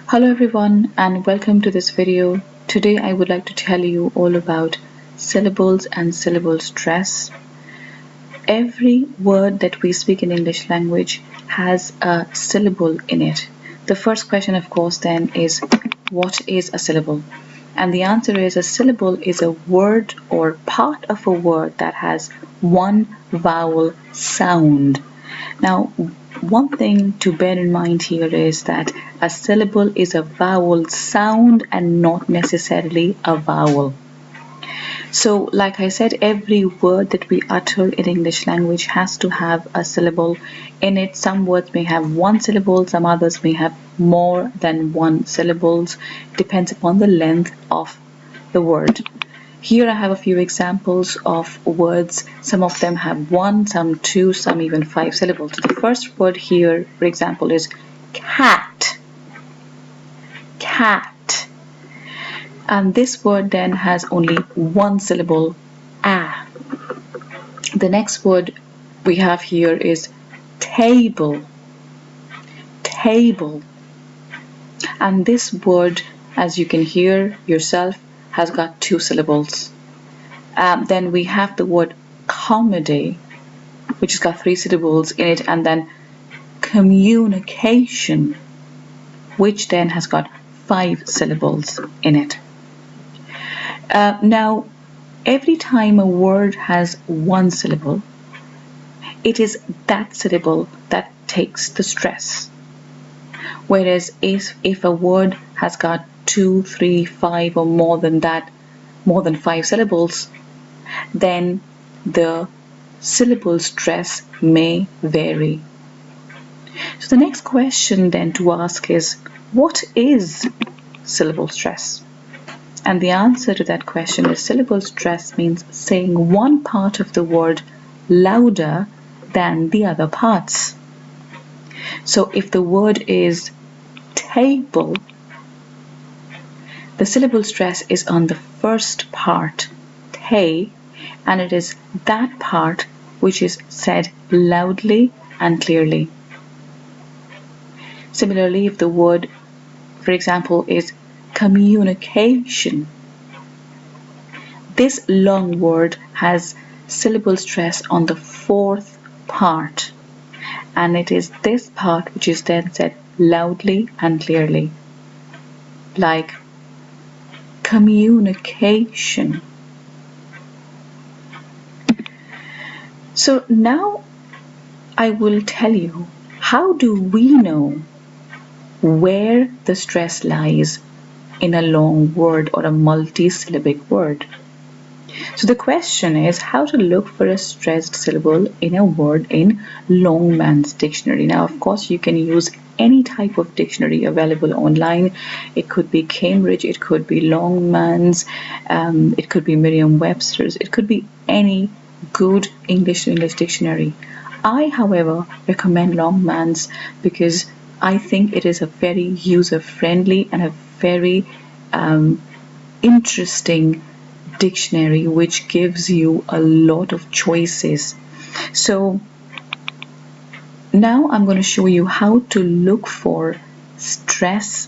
Hello everyone and welcome to this video. Today I would like to tell you all about syllables and syllable stress. Every word that we speak in English language has a syllable in it. The first question of course then is, what is a syllable? And the answer is, a syllable is a word or part of a word that has one vowel sound. Now, one thing to bear in mind here is that a syllable is a vowel sound and not necessarily a vowel. So, like I said, every word that we utter in English language has to have a syllable in it. Some words may have one syllable, some others may have more than one syllables. Depends upon the length of the word. Here I have a few examples of words. Some of them have one, some two, some even five syllables. The first word here, for example, is cat. Cat. And this word then has only one syllable, a. The next word we have here is table. Table. And this word, as you can hear yourself, has got two syllables. Then we have the word comedy, which has got three syllables in it, and then communication, which then has got five syllables in it. Now, every time a word has one syllable, it is that syllable that takes the stress. Whereas if a word has got 2, 3, 5 or more than that, more than 5 syllables, then the syllable stress may vary. So the next question then to ask is, what is syllable stress? And the answer to that question is, syllable stress means saying one part of the word louder than the other parts. So if the word is table, the syllable stress is on the first part, te, and it is that part which is said loudly and clearly. Similarly, if the word, for example, is communication, this long word has syllable stress on the fourth part, and it is this part which is then said loudly and clearly, like communication. So now I will tell you, how do we know where the stress lies in a long word or a multi-syllabic word? So the question is how to look for a stressed syllable in a word in Longman's dictionary. Now, of course, you can use any type of dictionary available online. It could be Cambridge, it could be Longman's, it could be Merriam-Webster's, it could be any good English to English dictionary. I, however, recommend Longman's because I think it is a very user-friendly and a very interesting dictionary which gives you a lot of choices. So now I'm going to show you how to look for stress,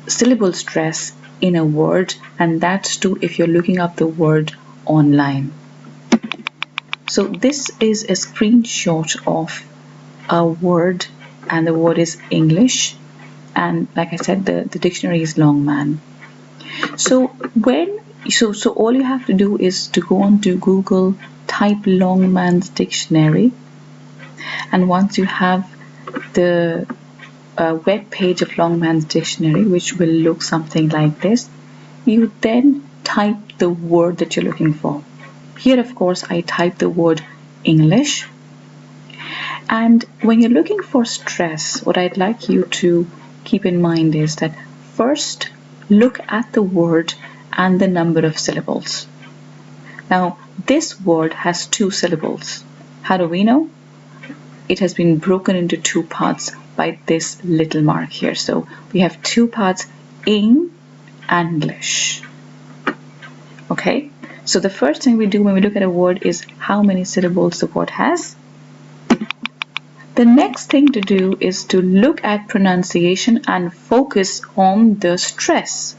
syllable stress in a word, and that's too if you're looking up the word online. So this is a screenshot of a word, and the word is English, and like I said, the dictionary is Longman. So so all you have to do is to go on to Google, type Longman's dictionary, and once you have the web page of Longman's dictionary, which will look something like this, you then type the word that you're looking for. Here, of course, I type the word English. And when you're looking for stress, what I'd like you to keep in mind is that first look at the word and the number of syllables. Now, this word has two syllables. How do we know? It has been broken into two parts by this little mark here. So we have two parts, in English. Okay, so the first thing we do when we look at a word is how many syllables the word has. The next thing to do is to look at pronunciation and focus on the stress.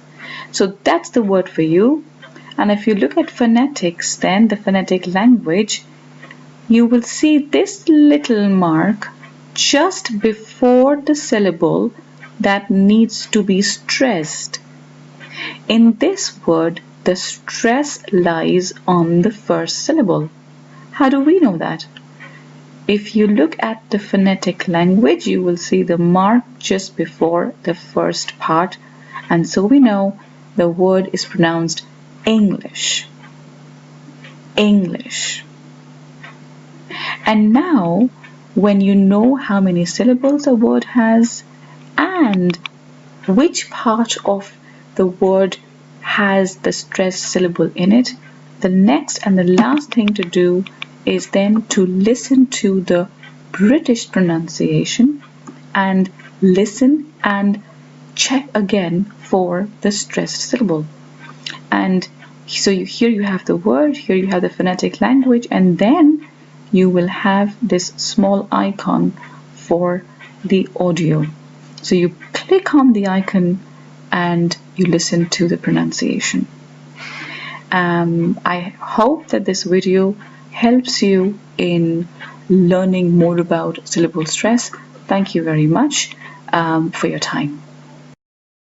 So that's the word for you. And if you look at phonetics, then the phonetic language, you will see this little mark just before the syllable that needs to be stressed. In this word, the stress lies on the first syllable. How do we know that? If you look at the phonetic language, you will see the mark just before the first part, and so we know the word is pronounced English. English. And now, when you know how many syllables a word has and which part of the word has the stressed syllable in it, the next and the last thing to do is then to listen to the British pronunciation and listen and check again for the stressed syllable. And so here you have the word, here you have the phonetic language, and then you will have this small icon for the audio. So you click on the icon and you listen to the pronunciation. I hope that this video helps you in learning more about syllable stress. Thank you very much for your time.